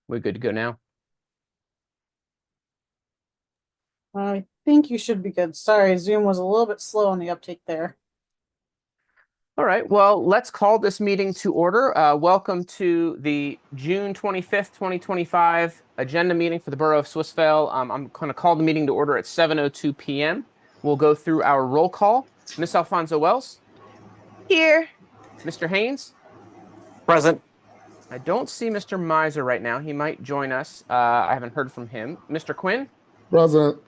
We're good to go now. I think you should be good. Sorry, Zoom was a little bit slow on the uptake there. All right, well, let's call this meeting to order. Welcome to the June 25th, 2025 agenda meeting for the Borough of Swissvale. I'm going to call the meeting to order at 7:02 p.m. We'll go through our roll call. Ms. Alfonso Wells? Here. Mr. Haynes? Present. I don't see Mr. Miser right now. He might join us. I haven't heard from him. Mr. Quinn? Present.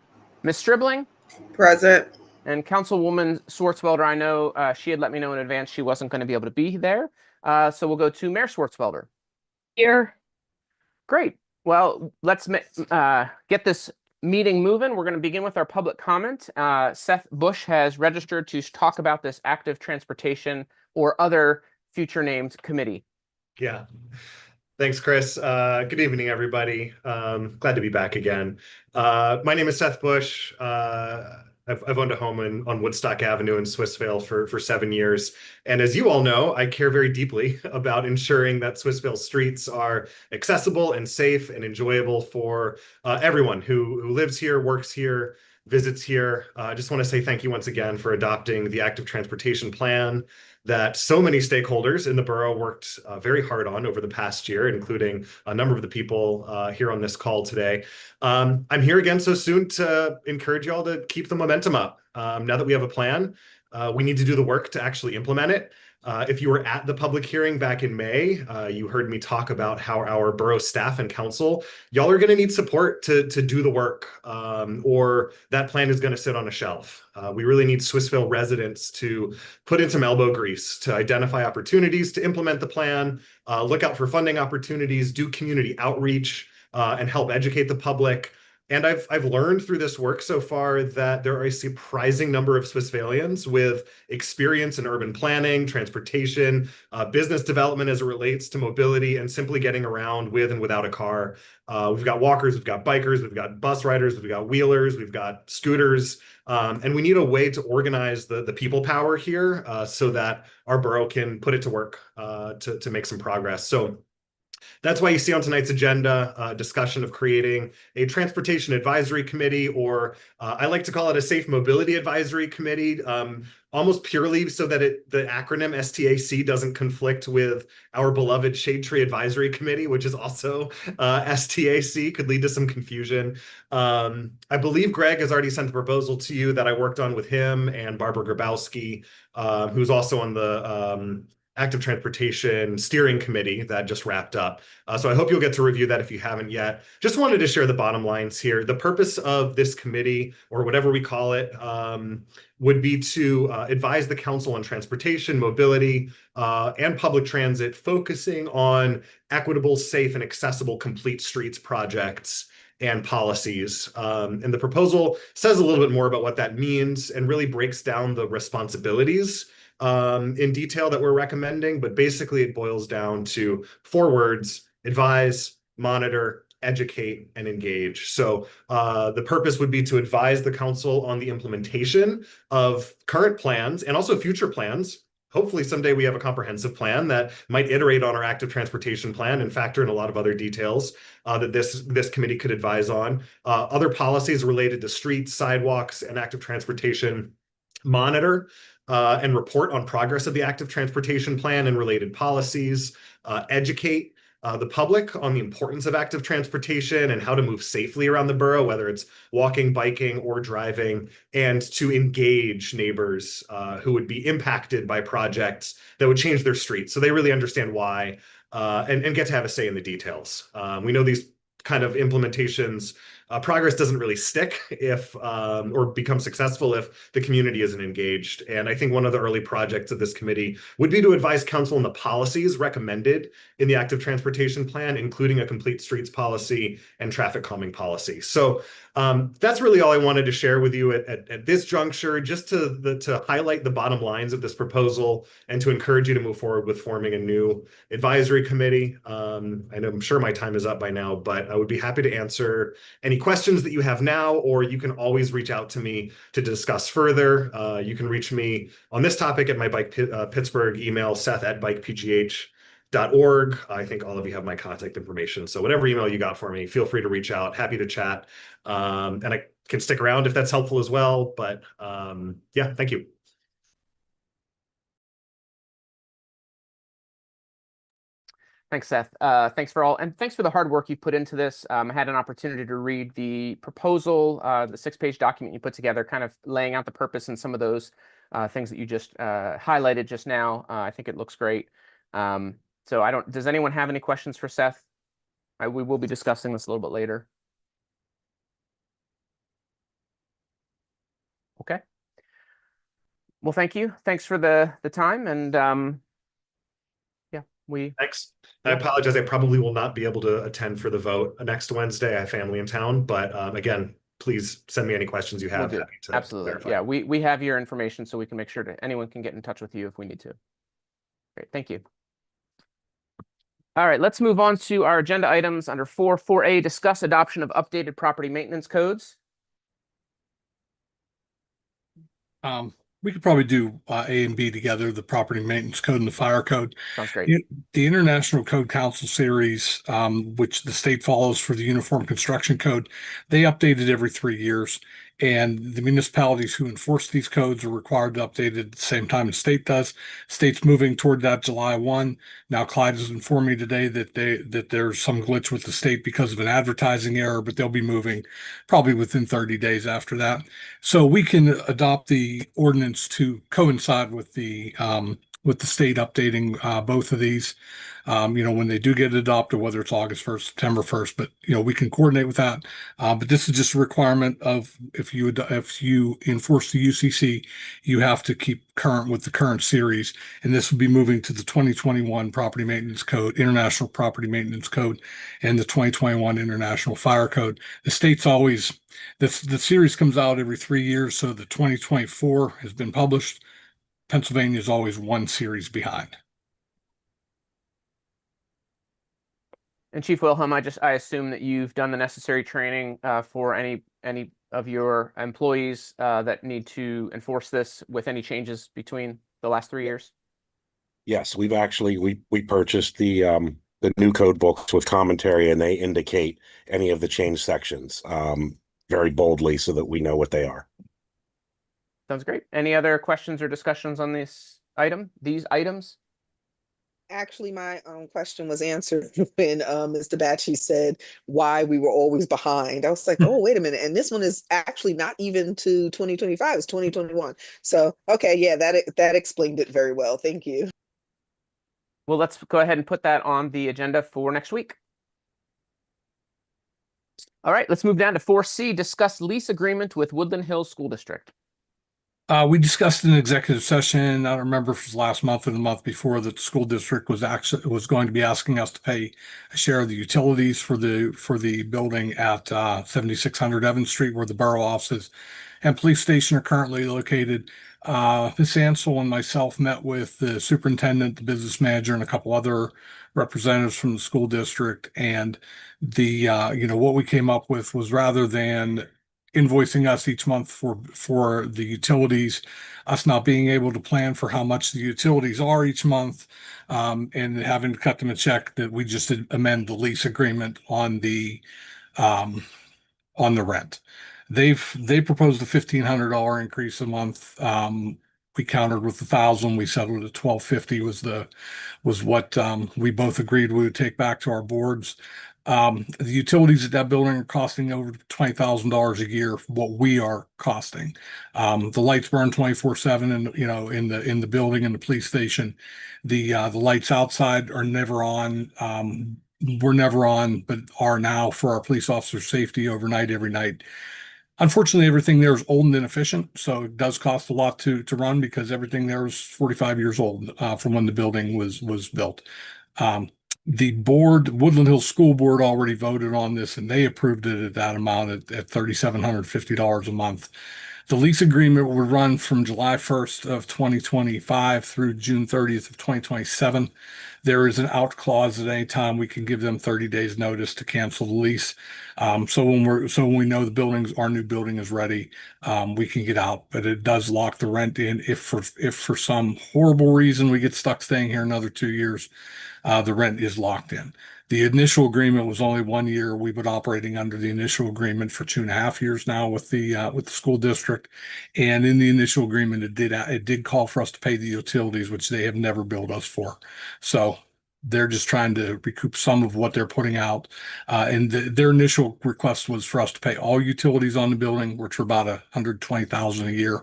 Ms. Stribling? Present. And Councilwoman Swartzwelder, I know she had let me know in advance she wasn't going to be able to be there. So we'll go to Mayor Swartzwelder. Here. Great. Well, let's get this meeting moving. We're going to begin with our public comment. Seth Bush has registered to talk about this active transportation or other future named committee. Yeah. Thanks, Chris. Good evening, everybody. Glad to be back again. My name is Seth Bush. I've owned a home on Woodstock Avenue in Swissvale for 7 years. And as you all know, I care very deeply about ensuring that Swissvale streets are accessible and safe and enjoyable for everyone who lives here, works here, visits here. I just want to say thank you once again for adopting the active transportation plan that so many stakeholders in the borough worked very hard on over the past year, including a number of the people here on this call today. I'm here again so soon to encourage y'all to keep the momentum up. Now that we have a plan, we need to do the work to actually implement it. If you were at the public hearing back in May, you heard me talk about how our borough staff and council, y'all are going to need support to do the work, or that plan is going to sit on a shelf. We really need Swissvale residents to put in some elbow grease to identify opportunities to implement the plan, look out for funding opportunities, do community outreach, and help educate the public. And I've learned through this work so far that there are a surprising number of Swissvalians with experience in urban planning, transportation, business development as it relates to mobility, and simply getting around with and without a car. We've got walkers, we've got bikers, we've got bus riders, we've got wheelers, we've got scooters, and we need a way to organize the people power here so that our borough can put it to work to make some progress. So that's why you see on tonight's agenda a discussion of creating a transportation advisory committee, or I like to call it a safe mobility advisory committee, almost purely so that the acronym STAC doesn't conflict with our beloved Shade Tree Advisory Committee, which is also STAC, could lead to some confusion. I believe Greg has already sent the proposal to you that I worked on with him and Barbara Grabowski, who's also on the active transportation steering committee that just wrapped up. So I hope you'll get to review that if you haven't yet. Just wanted to share the bottom lines here. The purpose of this committee, or whatever we call it, would be to advise the Council on Transportation, Mobility, and Public Transit, focusing on equitable, safe, and accessible complete streets projects and policies. And the proposal says a little bit more about what that means and really breaks down the responsibilities in detail that we're recommending, but basically it boils down to 4 words: advise, monitor, educate, and engage. So the purpose would be to advise the council on the implementation of current plans and also future plans. Hopefully someday we have a comprehensive plan that might iterate on our active transportation plan and factor in a lot of other details that this committee could advise on. Other policies related to streets, sidewalks, and active transportation. Monitor and report on progress of the active transportation plan and related policies, educate the public on the importance of active transportation and how to move safely around the borough, whether it's walking, biking, or driving, and to engage neighbors who would be impacted by projects that would change their streets, so they really understand why and get to have a say in the details. We know these kind of implementations, progress doesn't really stick if or become successful if the community isn't engaged. And I think one of the early projects of this committee would be to advise council on the policies recommended in the active transportation plan, including a complete streets policy and traffic calming policy. So that's really all I wanted to share with you at this juncture, just to highlight the bottom lines of this proposal and to encourage you to move forward with forming a new advisory committee. And I'm sure my time is up by now, but I would be happy to answer any questions that you have now, or you can always reach out to me to discuss further. You can reach me on this topic at my Bike Pittsburgh email, Seth@bikepgh. .org. I think all of you have my contact information. So whatever email you got for me, feel free to reach out. Happy to chat. And I can stick around if that's helpful as well. But yeah, thank you. Thanks, Seth. Thanks for the hard work you've put into this. I had an opportunity to read the proposal, the 6-page document you put together, kind of laying out the purpose and some of those things that you just highlighted just now. I think it looks great. Does anyone have any questions for Seth? We will be discussing this a little bit later. Okay. Well, thank you. Thanks for the time, and Thanks. I apologize. I probably will not be able to attend for the vote next Wednesday. I have family in town, but again, please send me any questions you have. We'll do. Absolutely. Clarify. Yeah, we have your information, so we can make sure that anyone can get in touch with you if we need to. Great. Thank you. All right, let's move on to our agenda items under 4A, discuss adoption of updated property maintenance codes. We could probably do A and B together, the property maintenance code and the fire code. Sounds great. The International Code Council series, which the state follows for the Uniform Construction Code, they update it every 3 years. And the municipalities who enforce these codes are required to update it at the same time the state does. State's moving toward that July 1. Now, Clyde has informed me today that there's some glitch with the state because of an advertising error, but they'll be moving probably within 30 days after that. So we can adopt the ordinance to coincide with the state updating both of these. When they do get adopted, whether it's August 1st, September 1st, but we can coordinate with that. But this is just a requirement of if you enforce the UCC, you have to keep current with the current series, and this will be moving to the 2021 Property Maintenance Code, International Property Maintenance Code, and the 2021 International Fire Code. The state's always the series comes out every 3 years, so the 2024 has been published. Pennsylvania is always one series behind. And Chief Wilhelm, I assume that you've done the necessary training for any of your employees that need to enforce this with any changes between the last 3 years? Yes, we've actually we purchased the new code books with commentary, and they indicate any of the change sections very boldly so that we know what they are. Sounds great. Any other questions or discussions on these items? Actually, my question was answered when Mr. Batchy said why we were always behind. I was like, oh, wait a minute. And this one is actually not even to 2025, it's 2021. So, okay, yeah, that explained it very well. Thank you. Well, let's go ahead and put that on the agenda for next week. All right, let's move down to 4C, discuss lease agreement with Woodland Hills School District. We discussed in executive session, I don't remember if it was last month or the month before, that the school district was going to be asking us to pay a share of the utilities for the building at 7600 Evans Street, where the borough offices and police station are currently located. Ms. Ansel and myself met with the superintendent, the business manager, and a couple other representatives from the school district. And what we came up with was, rather than invoicing us each month for the utilities, us not being able to plan for how much the utilities are each month, and having to cut them a check, that we just amend the lease agreement on the rent. They proposed a $1,500 increase a month. We countered with 1,000. We settled at $1,250 was what we both agreed we would take back to our boards. The utilities at that building are costing over $20,000 a year for what we are costing. The lights burn 24/7, and in the building and the police station. The lights outside are never on. Were never on, but are now for our police officers' safety overnight, every night. Unfortunately, everything there is old and inefficient, so it does cost a lot to run, because everything there is 45 years old from when the building was built. The Woodland Hills School Board, already voted on this, and they approved it at that amount, at $3,750 a month. The lease agreement will run from July 1st of 2025 through June 30th of 2027. There is an out clause at any time. We can give them 30 days notice to cancel the lease. So when we know our new building is ready, we can get out, but it does lock the rent in. If for some horrible reason we get stuck staying here another 2 years, the rent is locked in. The initial agreement was only 1 year. We've been operating under the initial agreement for 2.5 years now with the school district. And in the initial agreement, it did call for us to pay the utilities, which they have never billed us for. So they're just trying to recoup some of what they're putting out. And their initial request was for us to pay all utilities on the building, which are about $120,000 a year.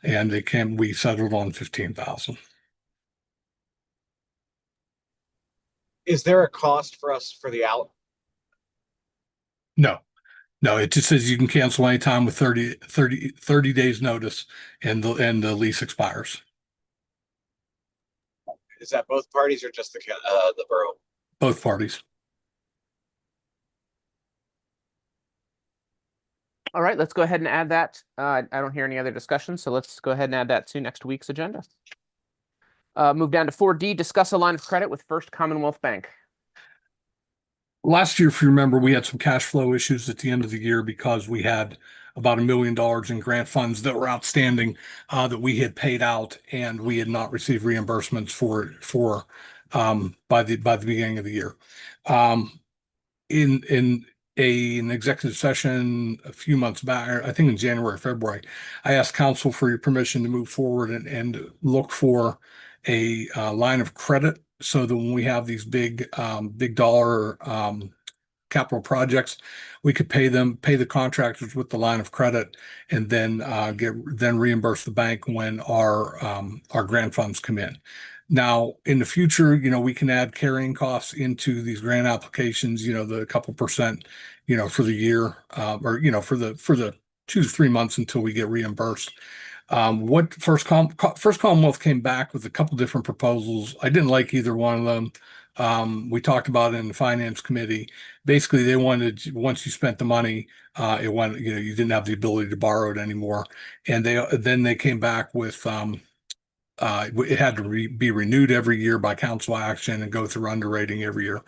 And we settled on $15,000. Is there a cost for us for the out? No, it just says you can cancel anytime with 30 days notice, and the lease expires. Is that both parties or just the borough? Both parties. All right, let's go ahead and add that. I don't hear any other discussion, so let's go ahead and add that to next week's agenda. Move down to 4D, discuss a line of credit with First Commonwealth Bank. Last year, if you remember, we had some cash flow issues at the end of the year because we had about $1 million in grant funds that were outstanding that we had paid out, and we had not received reimbursements for by the beginning of the year. In an executive session a few months back, I think in January or February, I asked council for your permission to move forward and look for a line of credit so that when we have these big dollar capital projects, we could pay the contractors with the line of credit, and then reimburse the bank when our grant funds come in. Now, in the future, we can add carrying costs into these grant applications, the couple percent, for the year, or, for the 2 to 3 months until we get reimbursed. What First Commonwealth came back with a couple different proposals. I didn't like either one of them. We talked about it in the finance committee. Basically, they wanted, once you spent the money, you didn't have the ability to borrow it anymore. And then they came back with, it had to be renewed every year by council action and go through underwriting every year.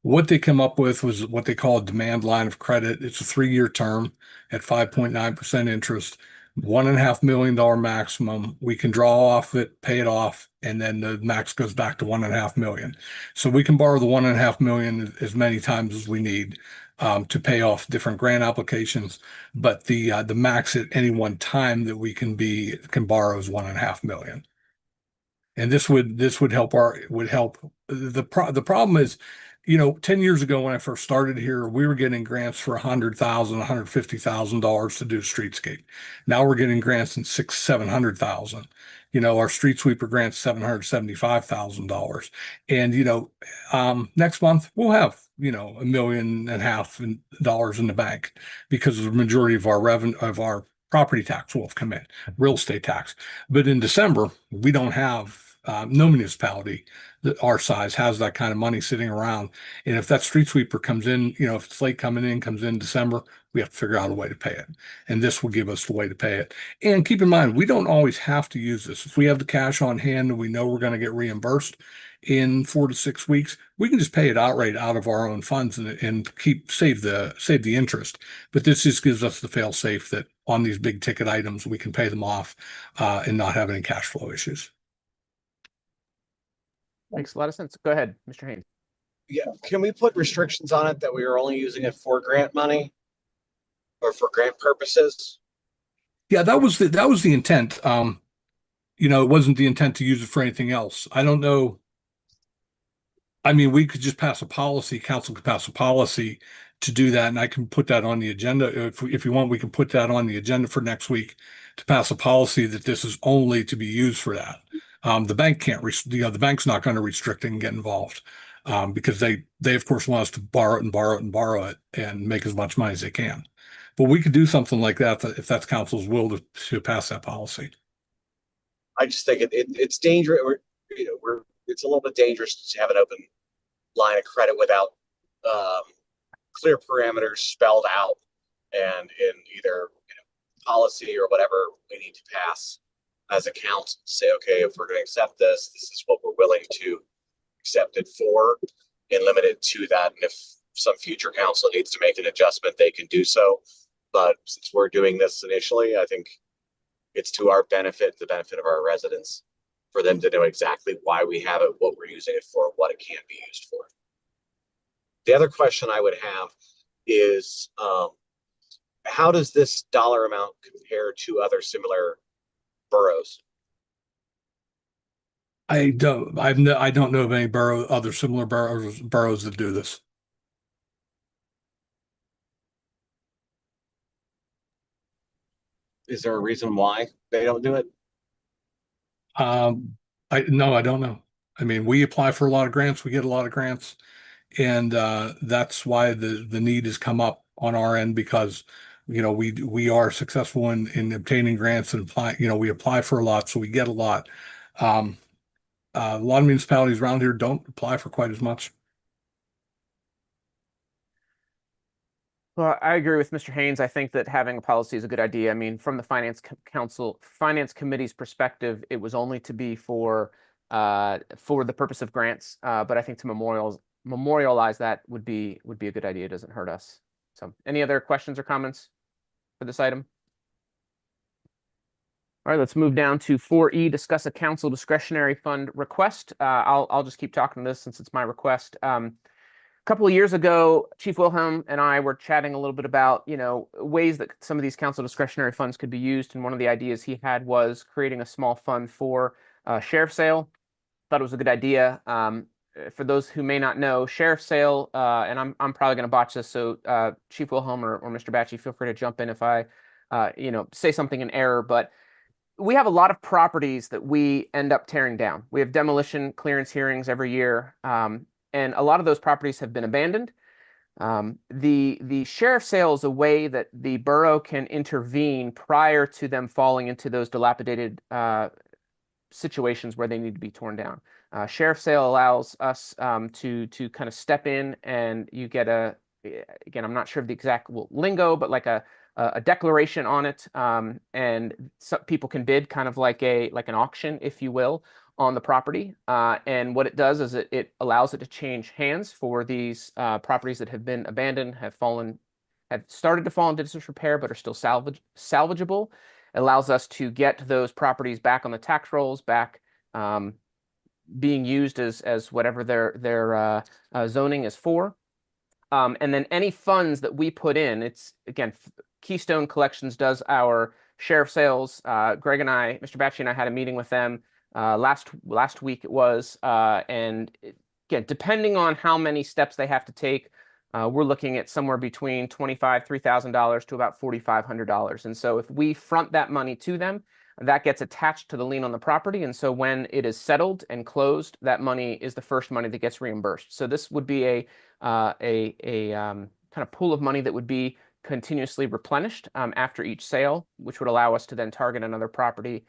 What they came up with was what they call a demand line of credit. It's a 3-year term at 5.9% interest, $1.5 million maximum. We can draw off it, pay it off, and then the max goes back to $1.5 million. So we can borrow the $1.5 million as many times as we need to pay off different grant applications. But the max at any one time that we can borrow is $1.5 million. And this would help the problem is, 10 years ago when I first started here, we were getting grants for $100,000, $150,000 to do streetscape. Now we're getting grants in $600,000, $700,000. Our street sweeper grant's $775,000. And, next month we'll have, $1.5 million in the bank because the majority of our revenue, of our property tax will have come in, real estate tax. But in December, we don't have, no municipality that our size has that kind of money sitting around. And if that street sweeper comes in, if it's late comes in December, we have to figure out a way to pay it. And this will give us the way to pay it. And keep in mind, we don't always have to use this. If we have the cash on hand and we know we're going to get reimbursed in 4 to 6 weeks, we can just pay it outright out of our own funds and save the interest. But this just gives us the fail safe that on these big ticket items, we can pay them off and not have any cash flow issues. Makes a lot of sense. Go ahead, Mr. Haynes. Yeah, can we put restrictions on it that we are only using it for grant money or for grant purposes? Yeah, that was the intent. It wasn't the intent to use it for anything else. I don't know. I mean, we could just pass a policy, council could pass a policy to do that, and I can put that on the agenda. If you want, we can put that on the agenda for next week to pass a policy that this is only to be used for that. The bank can't, the bank's not going to restrict it and get involved because they of course want us to borrow it and make as much money as they can. But we could do something like that if that's council's will to pass that policy. I just think it's dangerous. It's a little bit dangerous to have an open line of credit without clear parameters spelled out and in either policy or whatever we need to pass as a council. Say, okay, if we're going to accept this, this is what we're willing to accept it for, and limit it to that. And if some future council needs to make an adjustment, they can do so. But since we're doing this initially, I think it's to our benefit, the benefit of our residents, for them to know exactly why we have it, what we're using it for, what it can be used for. The other question I would have is, how does this dollar amount compare to other similar boroughs? I don't know of any other similar boroughs that do this. Is there a reason why they don't do it? I don't know. I mean, we apply for a lot of grants, we get a lot of grants, and that's why the need has come up on our end, because we are successful in obtaining grants and apply. We apply for a lot, so we get a lot. A lot of municipalities around here don't apply for quite as much. Well, I agree with Mr. Haynes. I think that having a policy is a good idea. I mean, from the Finance Committee's perspective, it was only to be for the purpose of grants. But I think to memorialize that would be a good idea. It doesn't hurt us. So, any other questions or comments for this item? All right, let's move down to 4E, discuss a council discretionary fund request. I'll just keep talking to this since it's my request. A couple of years ago, Chief Wilhelm and I were chatting a little bit about, ways that some of these council discretionary funds could be used. And one of the ideas he had was creating a small fund for sheriff's sale. Thought it was a good idea. For those who may not know, sheriff's sale, and I'm probably going to botch this, so Chief Wilhelm or Mr. Batchy, feel free to jump in if I, say something in error. But we have a lot of properties that we end up tearing down. We have demolition clearance hearings every year. And a lot of those properties have been abandoned. The sheriff's sale is a way that the borough can intervene prior to them falling into those dilapidated situations where they need to be torn down. Sheriff's sale allows us to kind of step in, and you get again, I'm not sure of the exact lingo, but like a declaration on it, and some people can bid, kind of like an auction, if you will, on the property. And what it does is it allows it to change hands for these properties that have been abandoned, have started to fall into disrepair, but are still salvageable. It allows us to get those properties back on the tax rolls, back being used as whatever their zoning is for. And then any funds that we put in, it's, again, Keystone Collections does our sheriff sales. Greg and I, Mr. Batchy and I, had a meeting with them last week it was, and again, depending on how many steps they have to take, we're looking at somewhere between $3,000 to about $4,500. And so if we front that money to them, that gets attached to the lien on the property. And so when it is settled and closed, that money is the first money that gets reimbursed. So this would be a kind of pool of money that would be continuously replenished after each sale, which would allow us to then target another property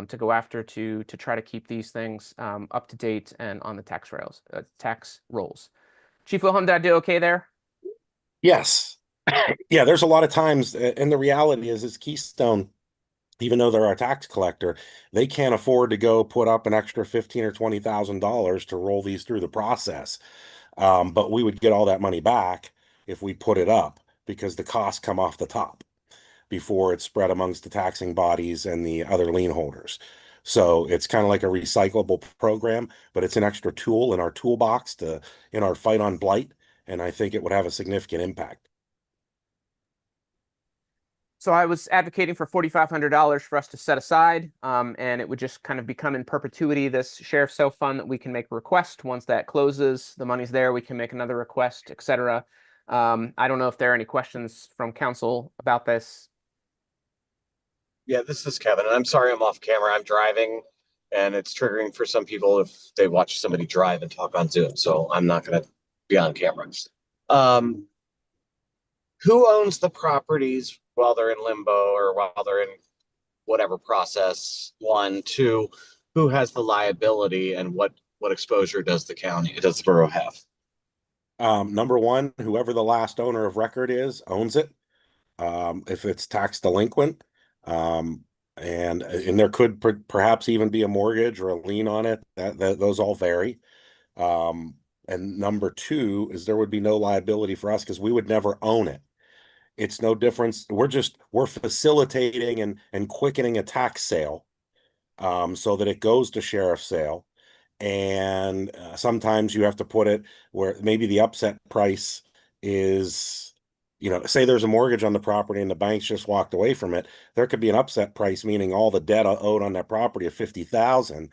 to go after to try to keep these things up to date and on the tax rolls. Chief Wilhelm, did I do okay there? Yes. Yeah, there's a lot of times, and the reality is Keystone, even though they're our tax collector, they can't afford to go put up an extra $15,000 or $20,000 to roll these through the process. But we would get all that money back if we put it up, because the costs come off the top before it's spread amongst the taxing bodies and the other lien holders. So it's kind of like a recyclable program, but it's an extra tool in our toolbox in our fight on blight. And I think it would have a significant impact. So I was advocating for $4,500 for us to set aside, and it would just kind of become in perpetuity this sheriff's sale fund that we can make a request. Once that closes, the money's there, we can make another request, etc. I don't know if there are any questions from council about this. Yeah, this is Kevin, and I'm sorry I'm off camera. I'm driving, and it's triggering for some people if they watch somebody drive and talk on Zoom. So I'm not going to be on camera. Who owns the properties while they're in limbo or while they're in whatever process? 1, 2, who has the liability, and what exposure does the borough have? Number one, whoever the last owner of record is owns it. If it's tax delinquent, And there could perhaps even be a mortgage or a lien on it. That those all vary. And number two is there would be no liability for us because we would never own it. It's no difference. We're facilitating and quickening a tax sale, so that it goes to sheriff's sale. And sometimes you have to put it where maybe the upset price is, say there's a mortgage on the property and the bank's just walked away from it. There could be an upset price, meaning all the debt owed on that property of 50,000.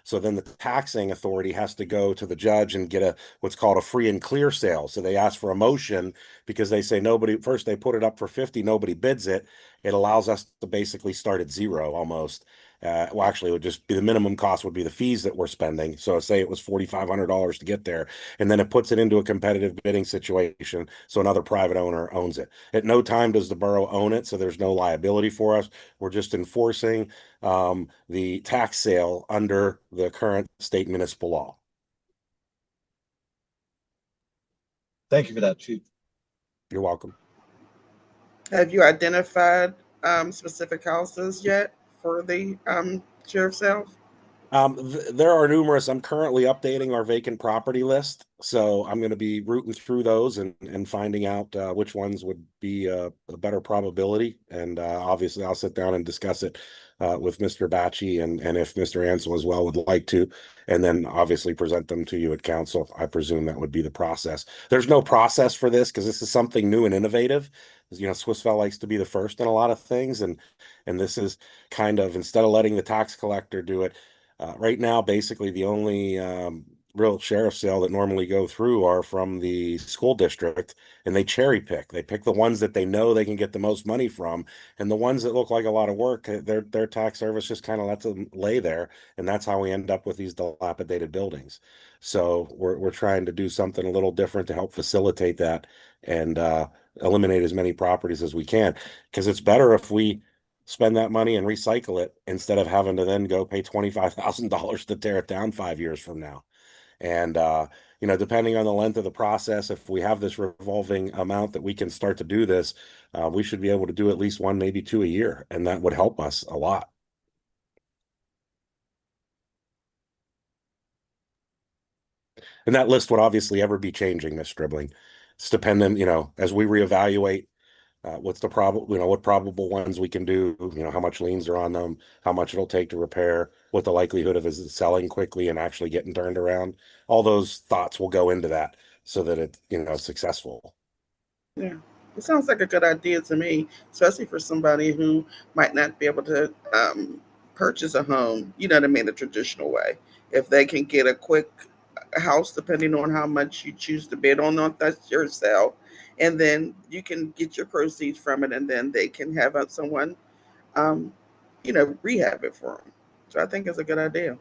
So then the taxing authority has to go to the judge and get what's called a free and clear sale. So they ask for a motion because they say first they put it up for 50, nobody bids it. It allows us to basically start at zero almost. Well, actually, it would just be the minimum cost would be the fees that we're spending. So say it was $4,500 to get there, and then it puts it into a competitive bidding situation. So another private owner owns it. At no time does the borough own it, so there's no liability for us. We're just enforcing the tax sale under the current state municipal law. Thank you for that, Chief. You're welcome. Have you identified specific houses yet for the sheriff's sales? There are numerous. I'm currently updating our vacant property list, so I'm going to be rooting through those and finding out which ones would be a better probability. And obviously, I'll sit down and discuss it with Mr. Batchy and if Mr. Ansel as well would like to, and then obviously present them to you at council. I presume that would be the process. There's no process for this because this is something new and innovative. Swissvale likes to be the first in a lot of things, and this is kind of, instead of letting the tax collector do it. Right now, basically, the only real sheriff's sale that normally go through are from the school district, and they cherry pick. They pick the ones that they know they can get the most money from, and the ones that look like a lot of work, their tax service just kind of lets them lay there, and that's how we end up with these dilapidated buildings. So we're trying to do something a little different to help facilitate that and eliminate as many properties as we can, because it's better if we spend that money and recycle it instead of having to then go pay $25,000 to tear it down 5 years from now. And, depending on the length of the process, if we have this revolving amount that we can start to do this, we should be able to do at least one, maybe two a year. And that would help us a lot. And that list would obviously ever be changing, Ms. Stribling. It's dependent, as we reevaluate what's the what probable ones we can do, how much liens are on them, how much it'll take to repair, what the likelihood of is selling quickly and actually getting turned around. All those thoughts will go into that so that it's successful. Yeah, it sounds like a good idea to me, especially for somebody who might not be able to purchase a home, the traditional way. If they can get a quick house, depending on how much you choose to bid on, that's your sale. And then you can get your proceeds from it, and then they can have someone, rehab it for them. So I think it's a good idea.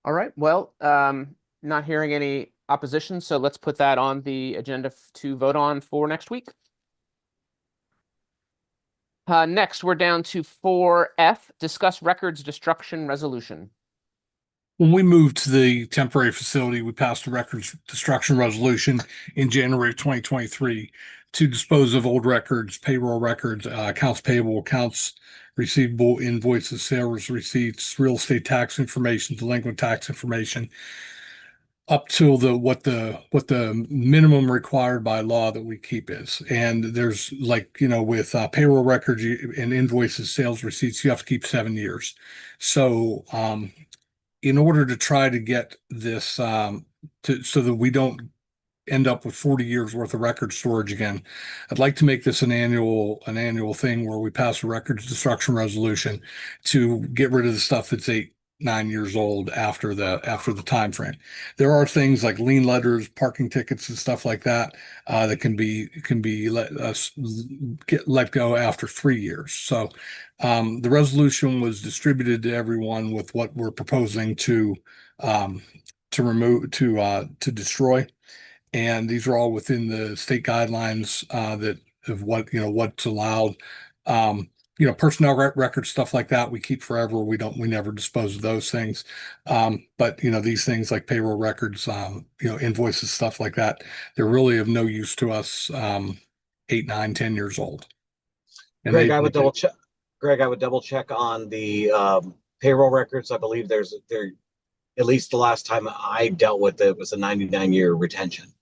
All right. Well, not hearing any opposition, so let's put that on the agenda to vote on for next week. Next, we're down to 4F, discuss records destruction resolution. When we moved to the temporary facility, we passed a records destruction resolution in January of 2023 to dispose of old records, payroll records, accounts payable, accounts receivable, invoices, sales receipts, real estate tax information, delinquent tax information, up till what the minimum required by law that we keep is. And there's with payroll records and invoices, sales receipts, you have to keep 7 years. So in order to try to get this so that we don't end up with 40 years worth of record storage again, I'd like to make this an annual thing where we pass a records destruction resolution to get rid of the stuff that's 8-9 years old after the time frame. There are things like lien letters, parking tickets, and stuff like that that can be let go after 3 years. So the resolution was distributed to everyone with what we're proposing to remove to destroy, and these are all within the state guidelines that of what's allowed. personnel records, stuff like that, we keep forever. We never dispose of those things. But these things like payroll records, invoices, stuff like that, they're really of no use to us 8, 9, 10 years old. And Greg, I would double check. Greg, I would double check on the payroll records. I believe there, at least the last time I dealt with it, was a 99-year retention.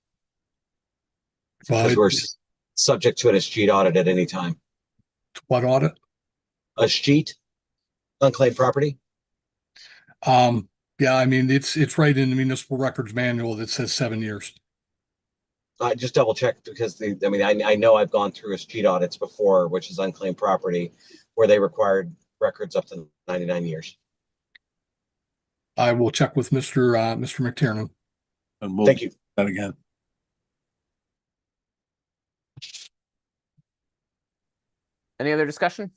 Because we're subject to an escheat audit at any time. What audit? Escheat, unclaimed property. Yeah, I mean, it's right in the municipal records manual that says 7 years. I just double checked because I know I've gone through escheat audits before, which is unclaimed property, where they required records up to 99 years. I will check with Mr. McTiernan. And we'll Thank you. That again. Any other discussion?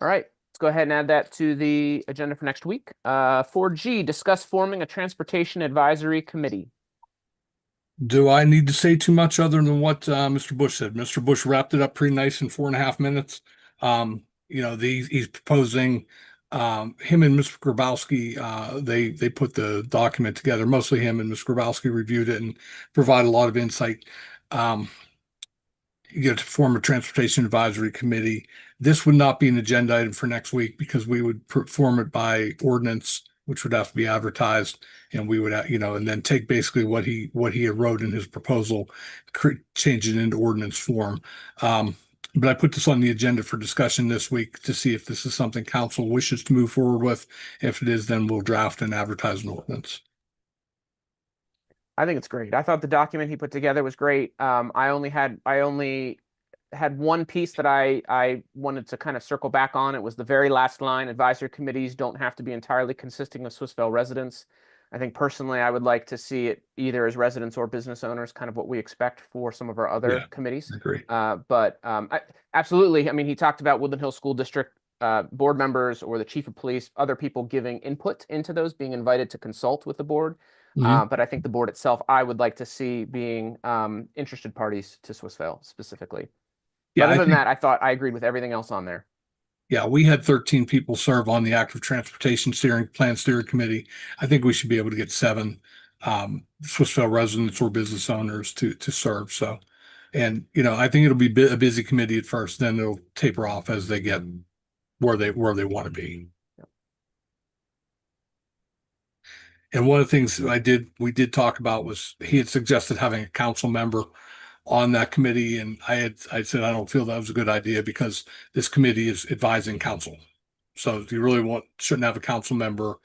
All right, let's go ahead and add that to the agenda for next week. 4G, discuss forming a transportation advisory committee. Do I need to say too much other than what Mr. Bush said? Mr. Bush wrapped it up pretty nice in 4.5 minutes. He's proposing him and Mr. Grabowski, they put the document together. Mostly him and Mr. Grabowski reviewed it and provide a lot of insight. You get to form a transportation advisory committee. This would not be an agenda item for next week because we would form it by ordinance, which would have to be advertised, and we would, and then take basically what he had wrote in his proposal, change it into ordinance form. But I put this on the agenda for discussion this week to see if this is something council wishes to move forward with. If it is, then we'll draft and advertise an ordinance. I think it's great. I thought the document he put together was great. I only had one piece that I wanted to kind of circle back on. It was the very last line: advisory committees don't have to be entirely consisting of Swissvale residents. I think personally, I would like to see it either as residents or business owners, kind of what we expect for some of our other committees. I agree. Absolutely. I mean, he talked about Woodland Hills School District board members or the chief of police, other people giving input into those, being invited to consult with the board. But I think the board itself, I would like to see being interested parties to Swissvale specifically. Yeah, other than that, I thought I agreed with everything else on there. Yeah, we had 13 people serve on the active transportation plan steering committee. I think we should be able to get 7 Swissvale residents or business owners to serve. So, and I think it'll be a busy committee at first, then it'll taper off as they get where they want to be. And one of the things we did talk about was he had suggested having a council member on that committee, and I said I don't feel that was a good idea because this committee is advising council. So if you really shouldn't have a council member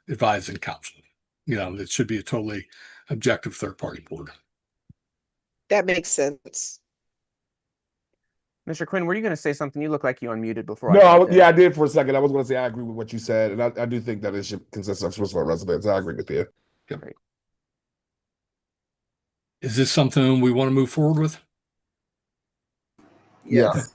advising council. It should be a totally objective third-party board. That makes sense. Mr. Quinn, were you going to say something? You look like you unmuted before. I did for a second. I was going to say I agree with what you said, and I do think that it should consist of Swissvale residents. I agree with you. Yep. Great. Is this something we want to move forward with? Yes.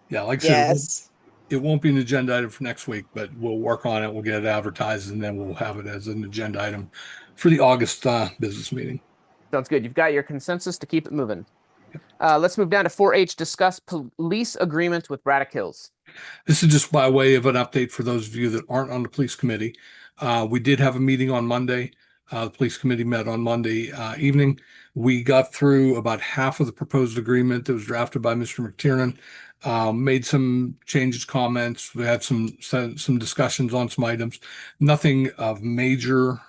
Yeah, like I said, it won't be an agenda item for next week, but we'll work on it. We'll get it advertised, and then we'll have it as an agenda item for the August business meeting. Sounds good. You've got your consensus to keep it moving. Let's move down to 4H, discuss police agreement with Braddock Hills. This is just by way of an update for those of you that aren't on the police committee. We did have a meeting on Monday. The police committee met on Monday evening. We got through about half of the proposed agreement that was drafted by Mr. McTiernan, made some changes, comments. We had some discussions on some items. Nothing of major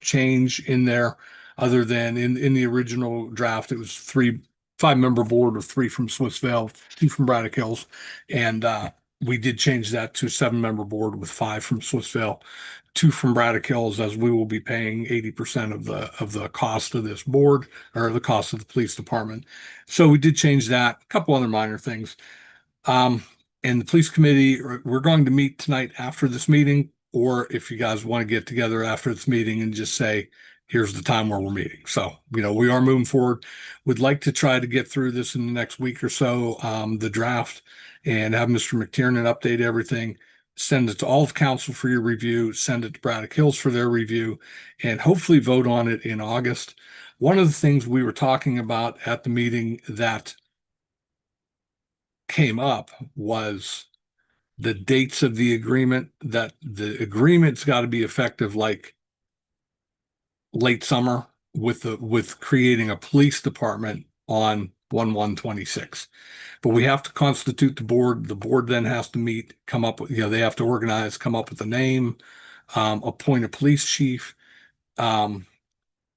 change in there other than in the original draft, it was 5-member board with 3 from Swissvale, 2 from Braddock Hills. And we did change that to a 7-member board with 5 from Swissvale, 2 from Braddock Hills, as we will be paying 80% of the cost of this board, or the cost of the police department. So we did change that. A couple other minor things. And the police committee, we're going to meet tonight after this meeting, or if you guys want to get together after this meeting and just say, here's the time where we're meeting. So, we are moving forward. We'd like to try to get through this in the next week or so, the draft, and have Mr. McTiernan update everything, send it to all of council for your review, send it to Braddock Hills for their review, and hopefully vote on it in August. One of the things we were talking about at the meeting that came up was the dates of the agreement, that the agreement's got to be effective like late summer with creating a police department on 1/1/26. But we have to constitute the board. The board then has to meet, come up with, they have to organize, come up with a name, appoint a police chief, and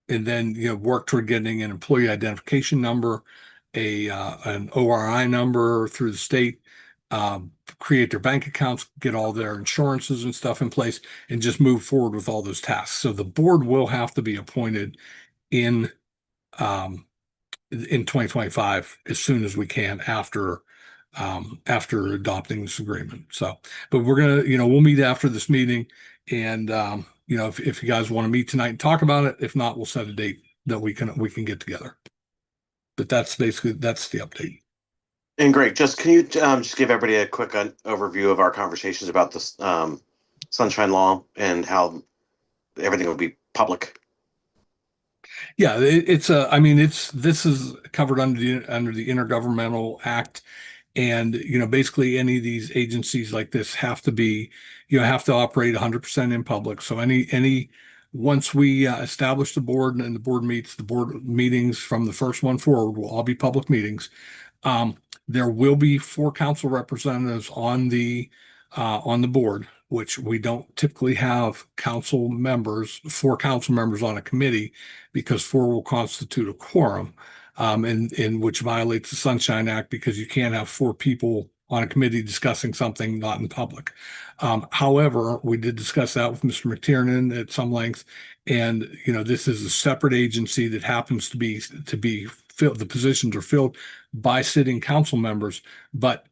then, work toward getting an employee identification number, an ORI number through the state, create their bank accounts, get all their insurances and stuff in place, and just move forward with all those tasks. So the board will have to be appointed in 2025 as soon as we can after adopting this agreement. So, but we're gonna, we'll meet after this meeting, and if you guys want to meet tonight and talk about it, if not, we'll set a date that we can get together. But that's the update. And Greg, can you just give everybody a quick overview of our conversations about this Sunshine Law and how everything will be public? Yeah, this is covered under the Intergovernmental Act, and basically any of these agencies like this have to operate 100% in public. So once we establish the board and the board meets, the board meetings from the first one forward will all be public meetings. There will be 4 council representatives on the board, which we don't typically have 4 council members on a committee, because 4 will constitute a quorum, and which violates the Sunshine Act, because you can't have 4 people on a committee discussing something not in public. However, we did discuss that with Mr. McTiernan at some length, and this is a separate agency that happens to be filled. The positions are filled by sitting council members, but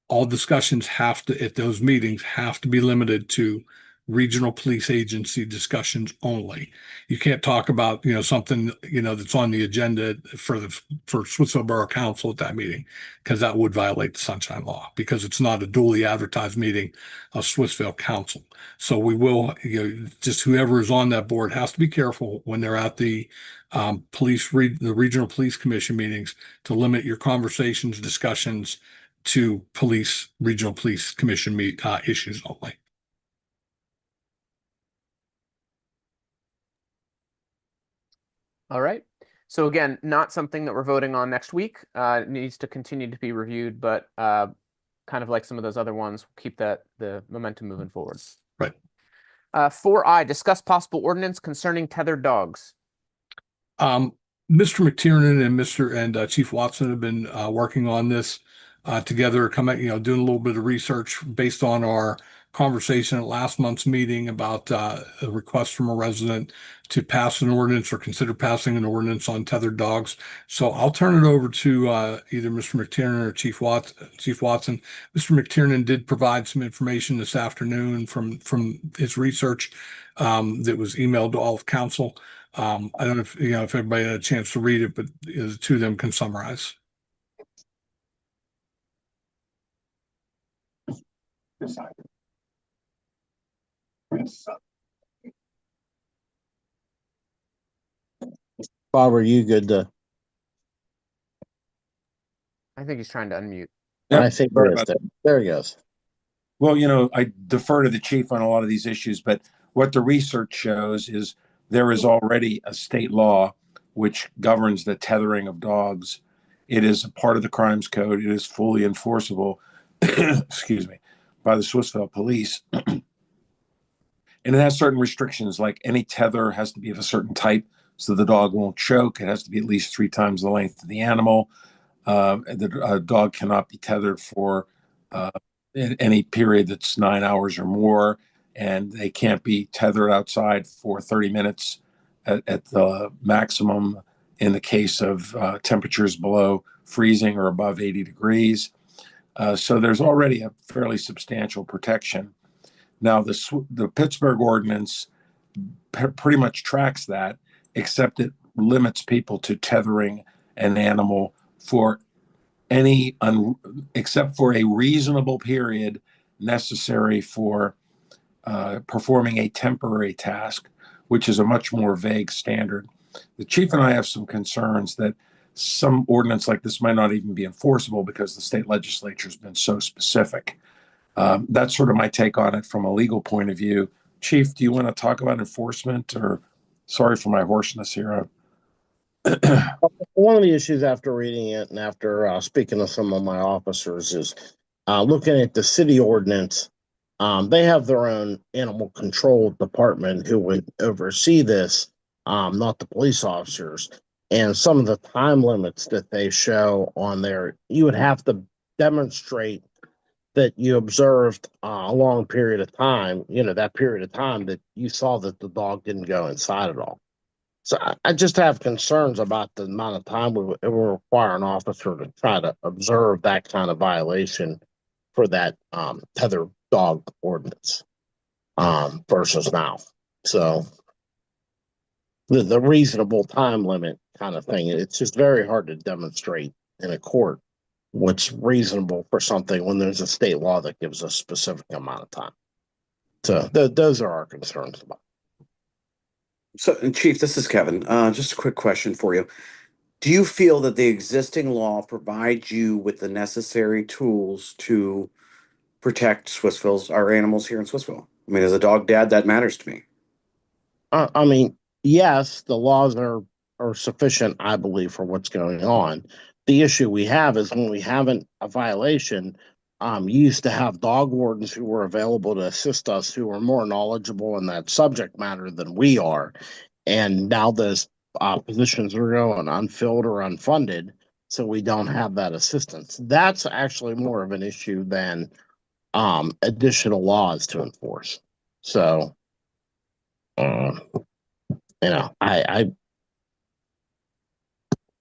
all discussions at those meetings have to be limited to regional police agency discussions only. You can't talk about, something, that's on the agenda for Swissvale Borough Council at that meeting, because that would violate the Sunshine Law, because it's not a duly advertised meeting of Swissvale Council. So we will, just whoever is on that board has to be careful when they're at the the regional police commission meetings, to limit your conversations, discussions to regional police commission issues only. All right. So again, not something that we're voting on next week. It needs to continue to be reviewed, but kind of like some of those other ones, keep the momentum moving forward. Right. 4I, discuss possible ordinance concerning tethered dogs. Mr. McTiernan and Chief Watson have been working on this together, doing a little bit of research based on our conversation at last month's meeting about a request from a resident to pass an ordinance or consider passing an ordinance on tethered dogs. So I'll turn it over to either Mr. McTiernan or Chief Watson. Mr. McTiernan did provide some information this afternoon from his research that was emailed to all of council. I don't know if everybody had a chance to read it, but the two of them can summarize. Bob, are you good to? I think he's trying to unmute. I think there he goes. Well, I defer to the chief on a lot of these issues, but what the research shows is there is already a state law which governs the tethering of dogs. It is a part of the crimes code. It is fully enforceable, excuse me, by the Swissvale police. And it has certain restrictions, like any tether has to be of a certain type so the dog won't choke. It has to be at least 3 times the length of the animal. The dog cannot be tethered for any period that's 9 hours or more, and they can't be tethered outside for 30 minutes at the maximum in the case of temperatures below freezing or above 80 degrees. So there's already a fairly substantial protection. Now, the Pittsburgh ordinance pretty much tracks that, except it limits people to tethering an animal for except for a reasonable period necessary for performing a temporary task, which is a much more vague standard. The chief and I have some concerns that some ordinance like this might not even be enforceable because the state legislature has been so specific. That's sort of my take on it from a legal point of view. Chief, do you want to talk about enforcement, or sorry for my hoarseness here? One of the issues after reading it and after speaking to some of my officers is looking at the city ordinance. They have their own animal control department who would oversee this, not the police officers. And some of the time limits that they show on there, you would have to demonstrate that you observed a long period of time, that period of time that you saw that the dog didn't go inside at all. So I just have concerns about the amount of time it will require an officer to try to observe that kind of violation for that tethered dog ordinance versus now. So the reasonable time limit kind of thing, it's just very hard to demonstrate in a court what's reasonable for something when there's a state law that gives a specific amount of time. So those are our concerns about. So, and Chief, this is Kevin. Just a quick question for you. Do you feel that the existing law provides you with the necessary tools to protect our animals here in Swissville? I mean, as a dog dad, that matters to me. I mean, yes, the laws are sufficient, I believe, for what's going on. The issue we have is when we haven't a violation, you used to have dog wardens who were available to assist us, who were more knowledgeable in that subject matter than we are. And now those positions are going unfilled or unfunded, so we don't have that assistance. That's actually more of an issue than additional laws to enforce. So, I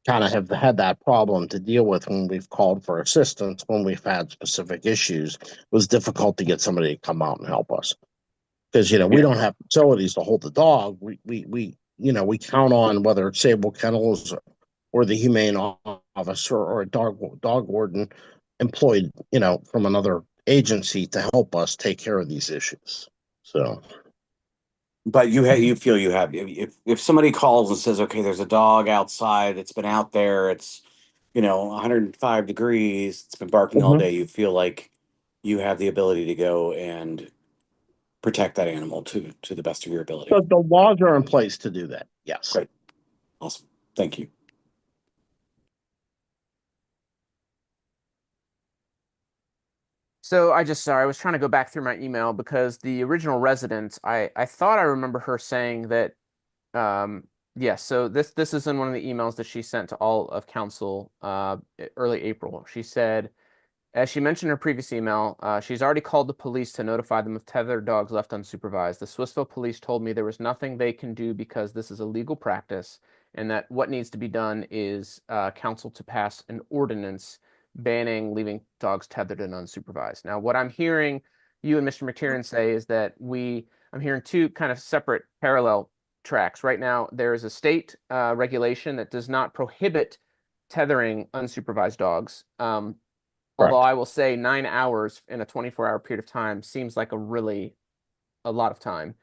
kind of have had that problem to deal with when we've called for assistance, when we've had specific issues. It was difficult to get somebody to come out and help us because, we don't have facilities to hold the dog. We count on whether it's Sable Kennels or the humane officer or a dog warden employed, from another agency to help us take care of these issues. So. But you feel you have, if somebody calls and says, okay, there's a dog outside, it's been out there, it's 105 degrees, it's been barking all day, you feel like you have the ability to go and protect that animal to the best of your ability. So the laws are in place to do that. Yes. Great. Awesome. Thank you. So I was trying to go back through my email because the original resident, I thought I remember her saying that, yes, so this is in one of the emails that she sent to all of council early April. She said, as she mentioned in her previous email, she's already called the police to notify them of tethered dogs left unsupervised. The Swissville police told me there was nothing they can do because this is a legal practice and that what needs to be done is council to pass an ordinance banning leaving dogs tethered and unsupervised. Now, what I'm hearing you and Mr. McTiernan say is that I'm hearing two kind of separate parallel tracks. Right now, there is a state regulation that does not prohibit tethering unsupervised dogs. Although I will say 9 hours in a 24-hour period of time seems like a lot of time.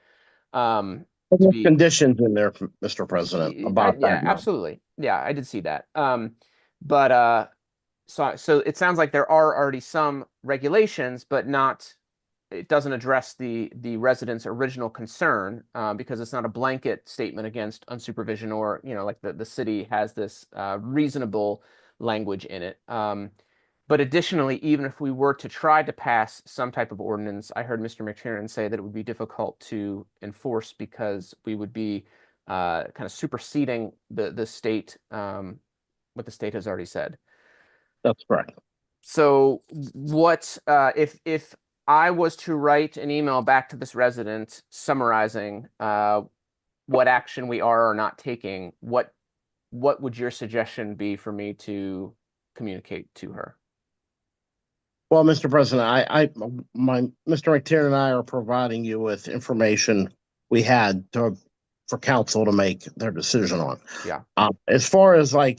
Conditions in there, Mr. President, about that. Yeah, absolutely. Yeah, I did see that. So it sounds like there are already some regulations, but it doesn't address the residents' original concern because it's not a blanket statement against unsupervision or, like the city has this reasonable language in it. But additionally, even if we were to try to pass some type of ordinance, I heard Mr. McTiernan say that it would be difficult to enforce because we would be kind of superseding the state, what the state has already said. That's correct. So what if I was to write an email back to this resident summarizing what action we are or not taking, what would your suggestion be for me to communicate to her? Well, Mr. President, Mr. McTiernan and I are providing you with information we had for council to make their decision on. Yeah. As far as I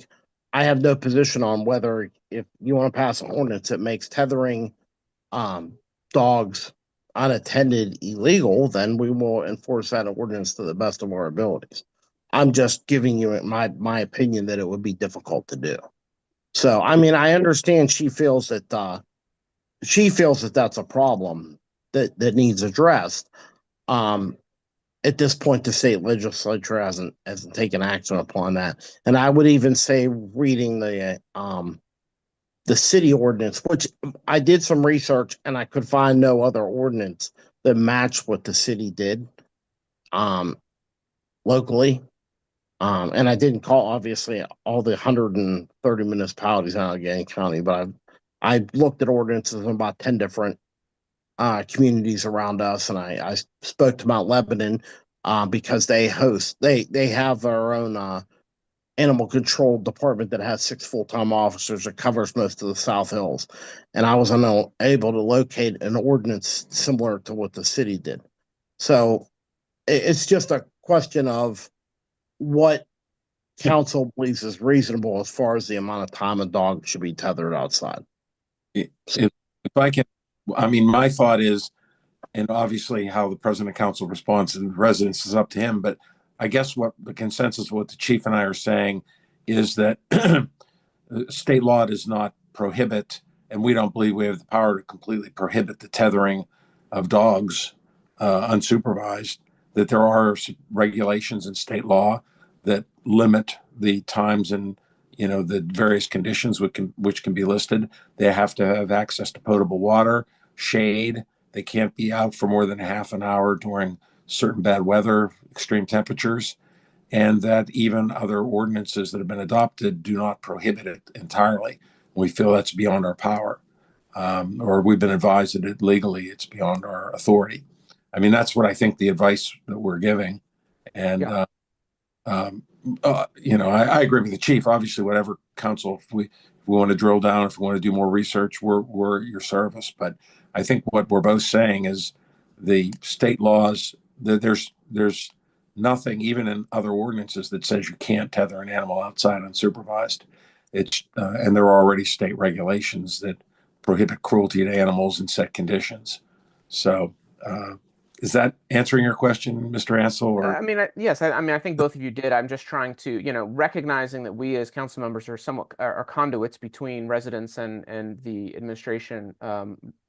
have no position on whether if you want to pass an ordinance that makes tethering dogs unattended illegal, then we will enforce that ordinance to the best of our abilities. I'm just giving you my opinion that it would be difficult to do. So, I mean, I understand she feels that that's a problem that needs addressed. At this point, the state legislature hasn't taken action upon that, and I would even say reading the city ordinance, which I did some research and I could find no other ordinance that matched what the city did locally. And I didn't call obviously all the 130 municipalities in Allegheny County, but I looked at ordinances in about 10 different communities around us, and I spoke to Mount Lebanon because they have their own animal control department that has 6 full-time officers that covers most of the South Hills, and I was unable to locate an ordinance similar to what the city did. So it's just a question of what council believes is reasonable as far as the amount of time a dog should be tethered outside. If I can, I mean, my thought is, and obviously how the president of council responds to the residents is up to him, but I guess what the consensus of what the chief and I are saying is that state law does not prohibit, and we don't believe we have the power to completely prohibit the tethering of dogs unsupervised, that there are regulations in state law that limit the times and the various conditions which can be listed. They have to have access to potable water, shade. They can't be out for more than a half an hour during certain bad weather, extreme temperatures, and that even other ordinances that have been adopted do not prohibit it entirely. We feel that's beyond our power, or we've been advised that legally it's beyond our authority. I mean, that's what I think the advice that we're giving. And, I agree with the chief. Obviously, whatever council, if we want to drill down, if we want to do more research, we're at your service. But I think what we're both saying is the state laws, that there's nothing, even in other ordinances, that says you can't tether an animal outside unsupervised. It's and there are already state regulations that prohibit cruelty to animals in set conditions. So is that answering your question, Mr. Ansel? Or I mean, yes. I mean, I think both of you did. I'm just trying to, recognizing that we as council members are somewhat are conduits between residents and the administration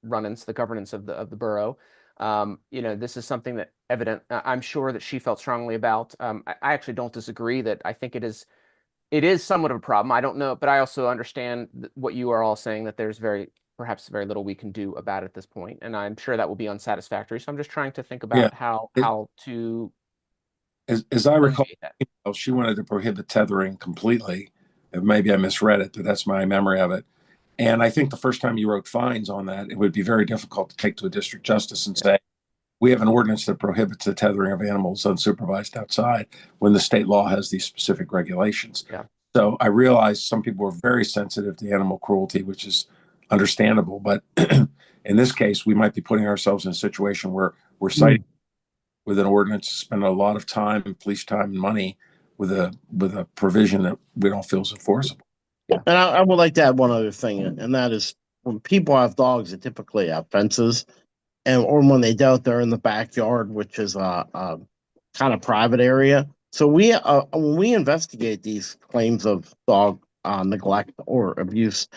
run-ins, the governance of the borough. This is something that I'm sure that she felt strongly about. I actually don't disagree that I think it is somewhat of a problem. I don't know, but I also understand what you are all saying, that there's perhaps very little we can do about it at this point, and I'm sure that will be unsatisfactory. So I'm just trying to think about how to. As I recall, she wanted to prohibit tethering completely. Maybe I misread it, but that's my memory of it. And I think the first time you wrote fines on that, it would be very difficult to take to a district justice and say, we have an ordinance that prohibits the tethering of animals unsupervised outside, when the state law has these specific regulations. Yeah. So I realize some people are very sensitive to animal cruelty, which is understandable. But in this case, we might be putting ourselves in a situation where we're citing with an ordinance to spend a lot of time and police time and money with a provision that we don't feel is enforceable. And I would like to add one other thing, and that is when people have dogs, they typically have fences, or when they don't, they're in the backyard, which is a kind of private area. So when we investigate these claims of dog neglect or abuse,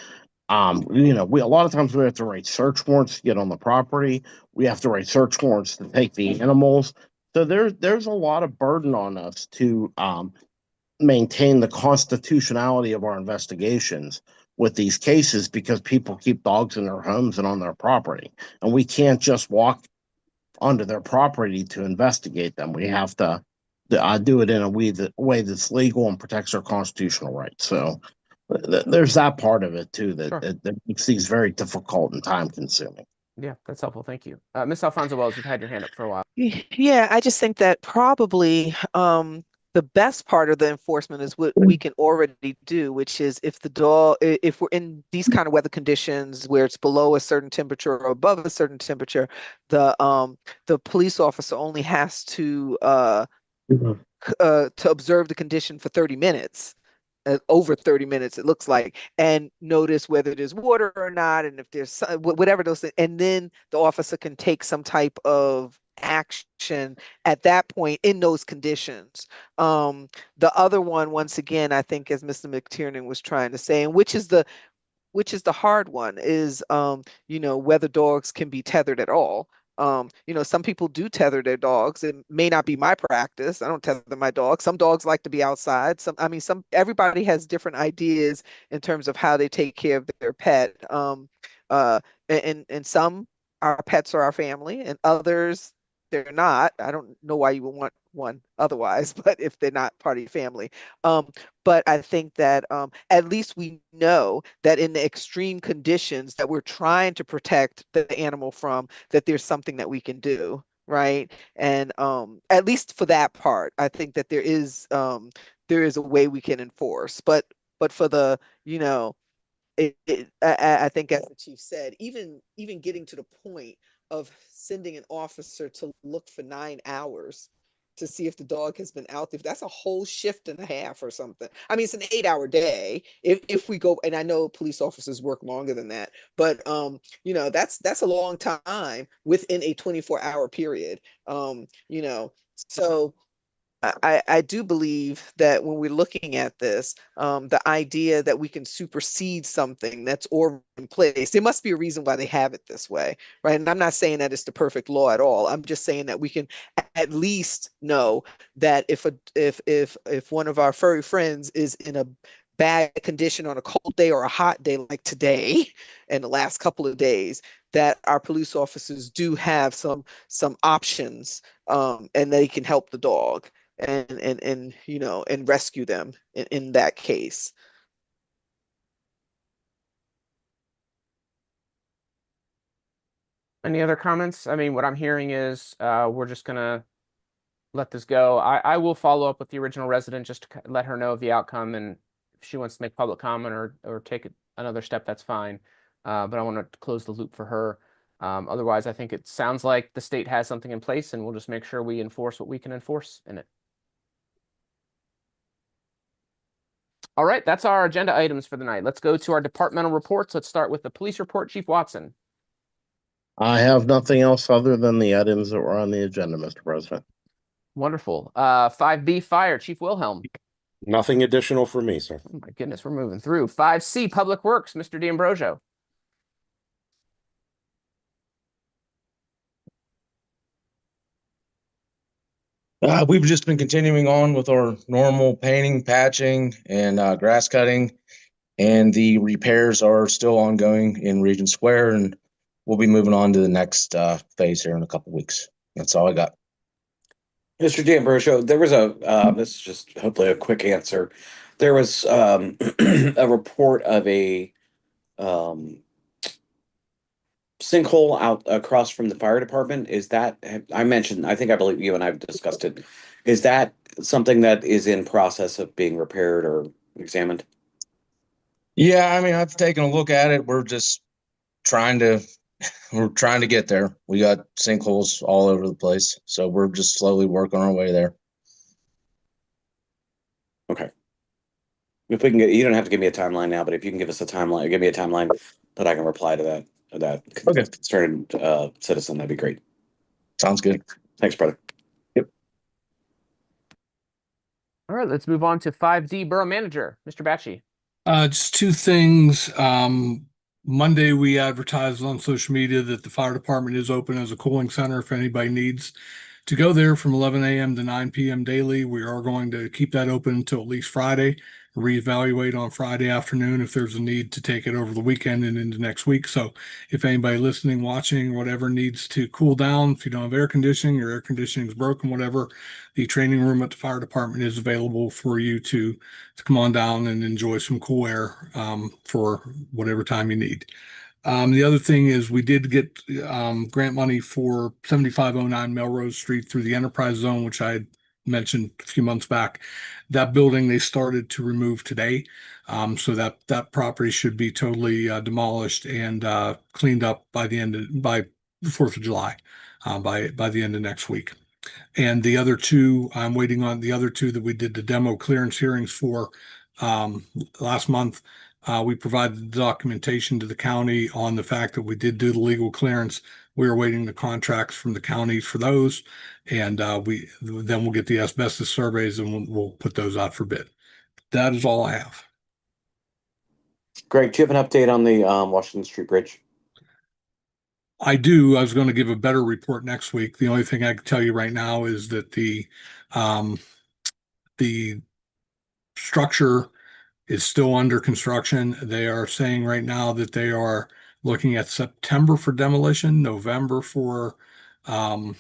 we a lot of times we have to write search warrants to get on the property. We have to write search warrants to take the animals. So there's a lot of burden on us to maintain the constitutionality of our investigations with these cases, because people keep dogs in their homes and on their property, and we can't just walk onto their property to investigate them. We have to do it in a way that's legal and protects our constitutional rights. So there's that part of it too that makes these very difficult and time consuming. Yeah, that's helpful. Thank you. Ms. Alfonso Wells, you've had your hand up for a while. Yeah, I just think that probably the best part of the enforcement is what we can already do, which is if we're in these kind of weather conditions where it's below a certain temperature or above a certain temperature, the police officer only has to observe the condition for 30 minutes. Over 30 minutes, it looks like, and notice whether there's water or not, and if there's whatever those things, and then the officer can take some type of action at that point in those conditions. The other one, once again, I think, as Mr. McTiernan was trying to say, and which is the hard one, is whether dogs can be tethered at all. Some people do tether their dogs. It may not be my practice. I don't tether my dog. Some dogs like to be outside. Everybody has different ideas in terms of how they take care of their pet. And some, our pets are our family, and others, they're not. I don't know why you would want one otherwise, but if they're not part of your family. But I think that at least we know that in the extreme conditions that we're trying to protect the animal from, that there's something that we can do, right? And at least for that part, I think that there is a way we can enforce. But for the, I think, as the chief said, even getting to the point of sending an officer to look for 9 hours to see if the dog has been out there, that's a whole shift and a half or something. I mean, it's an 8-hour day if we go, and I know police officers work longer than that, but that's a long time within a 24-hour period. So I do believe that when we're looking at this, the idea that we can supersede something that's already in place, there must be a reason why they have it this way, right? And I'm not saying that it's the perfect law at all. I'm just saying that we can at least know that if one of our furry friends is in a bad condition on a cold day or a hot day like today and the last couple of days, that our police officers do have some options, and they can help the dog and rescue them in that case. Any other comments? I mean, what I'm hearing is we're just gonna let this go. I will follow up with the original resident just to let her know of the outcome, and if she wants to make public comment or take another step, that's fine. But I want to close the loop for her. Otherwise, I think it sounds like the state has something in place, and we'll just make sure we enforce what we can enforce in it. All right, that's our agenda items for the night. Let's go to our departmental reports. Let's start with the police report. Chief Watson. I have nothing else other than the items that were on the agenda, Mr. President. Wonderful. 5B fire, Chief Wilhelm. Nothing additional for me, sir. Oh my goodness, we're moving through. 5C public works, Mr. D'Ambrosio. We've just been continuing on with our normal painting, patching, and grass cutting, and the repairs are still ongoing in Regent Square, and we'll be moving on to the next phase here in a couple weeks. That's all I got. Mr. D'Ambrosio, there was this is just hopefully a quick answer. There was a report of a sinkhole out across from the fire department. Is that, I believe you and I've discussed it. Is that something that is in process of being repaired or examined? Yeah, I mean, I've taken a look at it. We're just trying to get there. We got sinkholes all over the place, so we're just slowly working our way there. Okay. If we can get, you don't have to give me a timeline now, but if you can give us a timeline, give me a timeline that I can reply to that Okay. concerned citizen, that'd be great. Sounds good. Thanks, brother. Yep. All right, let's move on to 5D Borough Manager, Mr. Batchy. Just two things. Monday, we advertised on social media that the fire department is open as a cooling center if anybody needs to go there from 11 a.m. to 9 p.m. daily. We are going to keep that open until at least Friday, reevaluate on Friday afternoon if there's a need to take it over the weekend and into next week. So if anybody listening, watching, whatever needs to cool down, if you don't have air conditioning, your air conditioning is broken, whatever, the training room at the fire department is available for you to come on down and enjoy some cool air for whatever time you need. The other thing is we did get grant money for 7509 Melrose Street through the Enterprise Zone, which I had mentioned a few months back. That building they started to remove today, so that property should be totally demolished and cleaned up by the 4th of July, by the end of next week. And the other two, I'm waiting on the other two that we did the demo clearance hearings for last month. We provided the documentation to the county on the fact that we did do the legal clearance. We are waiting the contracts from the counties for those, and then we'll get the asbestos surveys and we'll put those out for bid. That is all I have. Greg, do you have an update on the Washington Street Bridge? I do. I was going to give a better report next week. The only thing I can tell you right now is that the structure is still under construction. They are saying right now that they are looking at September for demolition, November for to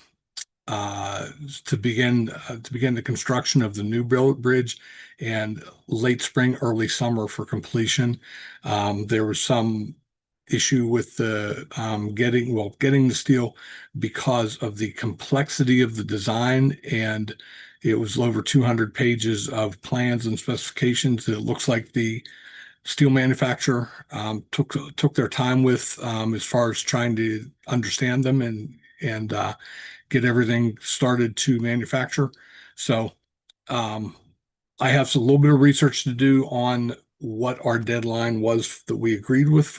begin the construction of the new bridge, and late spring, early summer for completion. There was some issue with the getting the steel because of the complexity of the design, and it was over 200 pages of plans and specifications. It looks like the steel manufacturer took their time with as far as trying to understand them and get everything started to manufacture. So I have a little bit of research to do on what our deadline was that we agreed with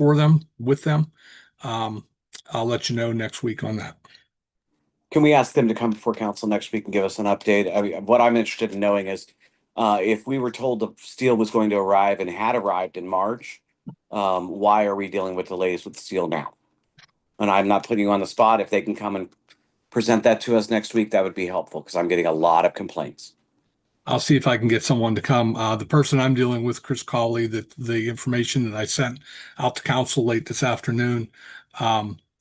them. I'll let you know next week on that. Can we ask them to come before council next week and give us an update? I mean, what I'm interested in knowing is if we were told the steel was going to arrive and had arrived in March, why are we dealing with delays with steel now? And I'm not putting you on the spot. If they can come and present that to us next week, that would be helpful because I'm getting a lot of complaints. I'll see if I can get someone to come. The person I'm dealing with, Chris Cawley, that the information that I sent out to council late this afternoon,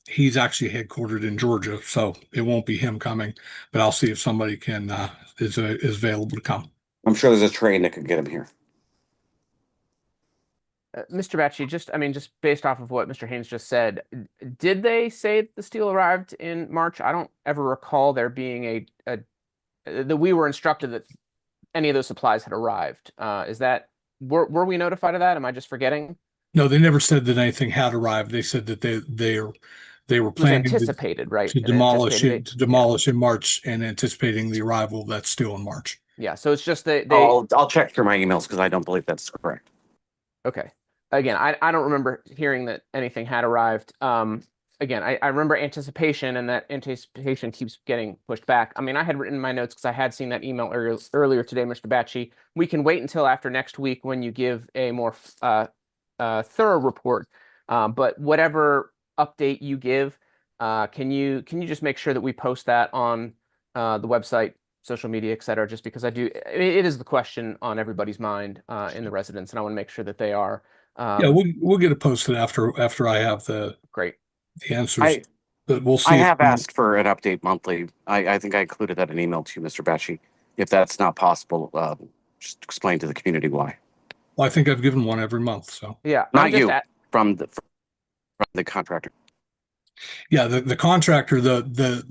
he's actually headquartered in Georgia, so it won't be him coming, but I'll see if somebody can is available to come. I'm sure there's a train that could get him here. Mr. Batchy, just based off of what Mr. Haynes just said, did they say the steel arrived in March? I don't ever recall there being that we were instructed that any of those supplies had arrived. Were we notified of that? Am I just forgetting? No, they never said that anything had arrived. They said that they were planning anticipated, right? to demolish in March and anticipating the arrival of that steel in March. Yeah, so it's just that I'll check through my emails because I don't believe that's correct. Okay. Again, I don't remember hearing that anything had arrived. Again, I remember anticipation, and that anticipation keeps getting pushed back. I mean, I had written in my notes because I had seen that email earlier today, Mr. Batchy. We can wait until after next week when you give a more thorough report. But whatever update you give, can you just make sure that we post that on the website, social media, et cetera, just because it is the question on everybody's mind in the residents, and I want to make sure that they are. Yeah, we'll get it posted after I have the answers. But we'll see. I have asked for an update monthly. I think I included that in email to you, Mr. Batchy. If that's not possible, just explain to the community why. Well, I think I've given one every month. So yeah, not you, from the contractor. Yeah, the contractor, the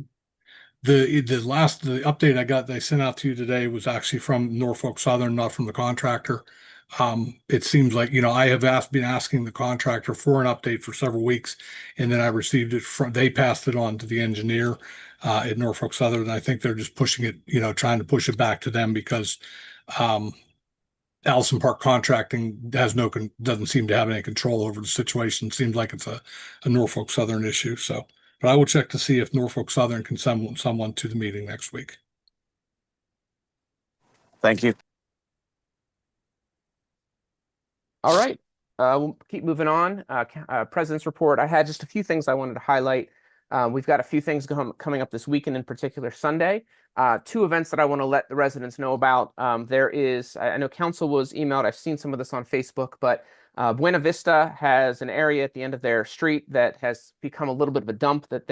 update I got that I sent out to you today was actually from Norfolk Southern, not from the contractor. It seems like, I have been asking the contractor for an update for several weeks, and then I received it they passed it on to the engineer at Norfolk Southern. And I think they're just pushing it, trying to push it back to them because Allison Park Contracting doesn't seem to have any control over the situation. It seems like it's a Norfolk Southern issue. So, but I will check to see if Norfolk Southern can send someone to the meeting next week. Thank you. All right, we'll keep moving on. President's report. I had just a few things I wanted to highlight. We've got a few things coming up this weekend, in particular Sunday. Two events that I want to let the residents know about. There is, I know council was emailed. I've seen some of this on Facebook, but Buena Vista has an area at the end of their street that has become a little bit of a dump that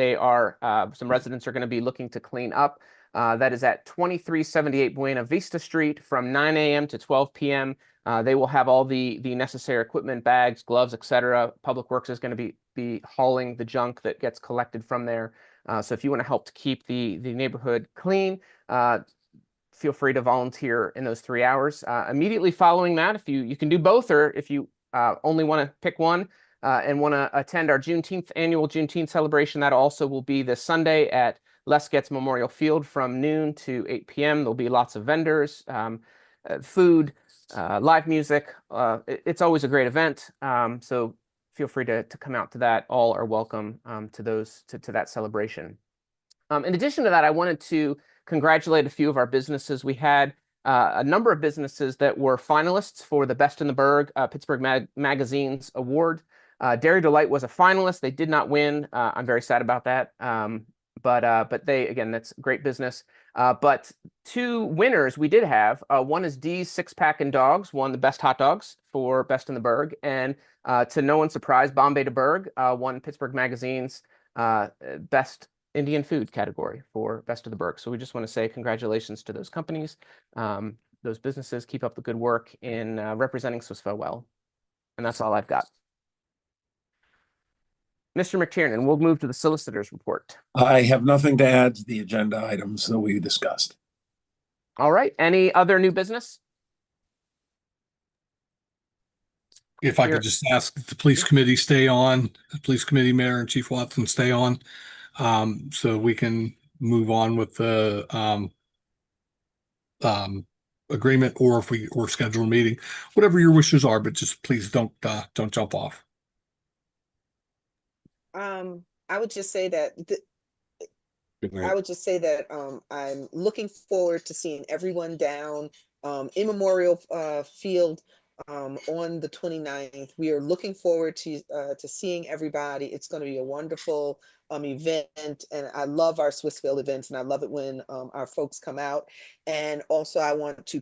some residents are going to be looking to clean up. That is at 2378 Buena Vista Street from 9 a.m. to 12 p.m. They will have all the necessary equipment, bags, gloves, etc. Public Works is going to be hauling the junk that gets collected from there. So if you want to help to keep the neighborhood clean, feel free to volunteer in those 3 hours. Immediately following that, if you can do both, or if you only want to pick one and want to attend our annual Juneteenth celebration, that also will be this Sunday at Les Getz Memorial Field from noon to 8 p.m. There'll be lots of vendors, food, live music. It's always a great event. So feel free to come out to that. All are welcome to that celebration. In addition to that, I wanted to congratulate a few of our businesses. We had a number of businesses that were finalists for the Best in the Burg Pittsburgh Magazine's award. Dairy Delight was a finalist. They did not win. I'm very sad about that. But they, again, that's great business. But two winners we did have. One is D's Six Pack and Dogs, won the best hot dogs for Best in the Burg. And to no one's surprise, Bombay to Burg won Pittsburgh Magazine's best Indian food category for Best of the Burg. So we just want to say congratulations to those companies, those businesses. Keep up the good work in representing Swissvale well. And that's all I've got. Mr. McTiernan, we'll move to the solicitor's report. I have nothing to add to the agenda items that we discussed. All right. Any other new business? If I could just ask that the police committee stay on, the police committee mayor and Chief Watson stay on, so we can move on with the agreement, or if we schedule a meeting, whatever your wishes are, but just please don't jump off. I would just say that I'm looking forward to seeing everyone down in Memorial Field on the 29th. We are looking forward to seeing everybody. It's going to be a wonderful event, and I love our Swissvale events, and I love it when our folks come out. And also, I want to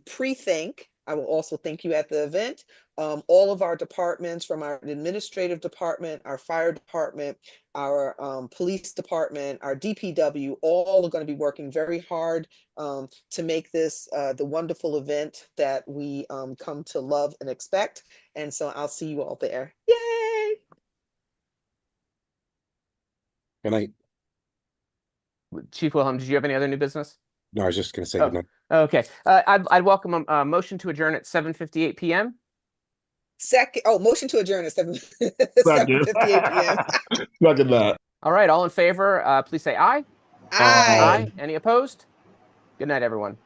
I will also thank you at the event. All of our departments, from our administrative department, our fire department, our police department, our DPW, all are going to be working very hard to make this the wonderful event that we come to love and expect. And so I'll see you all there. Yay! Good night. Chief Wilhelm, did you have any other new business? No, I was just going to say good night. Okay. I'd welcome a motion to adjourn at 7:58 p.m. Motion to adjourn at 7:58 p.m. Look at that. All right. All in favor, please say aye. Aye. Any opposed? Good night, everyone.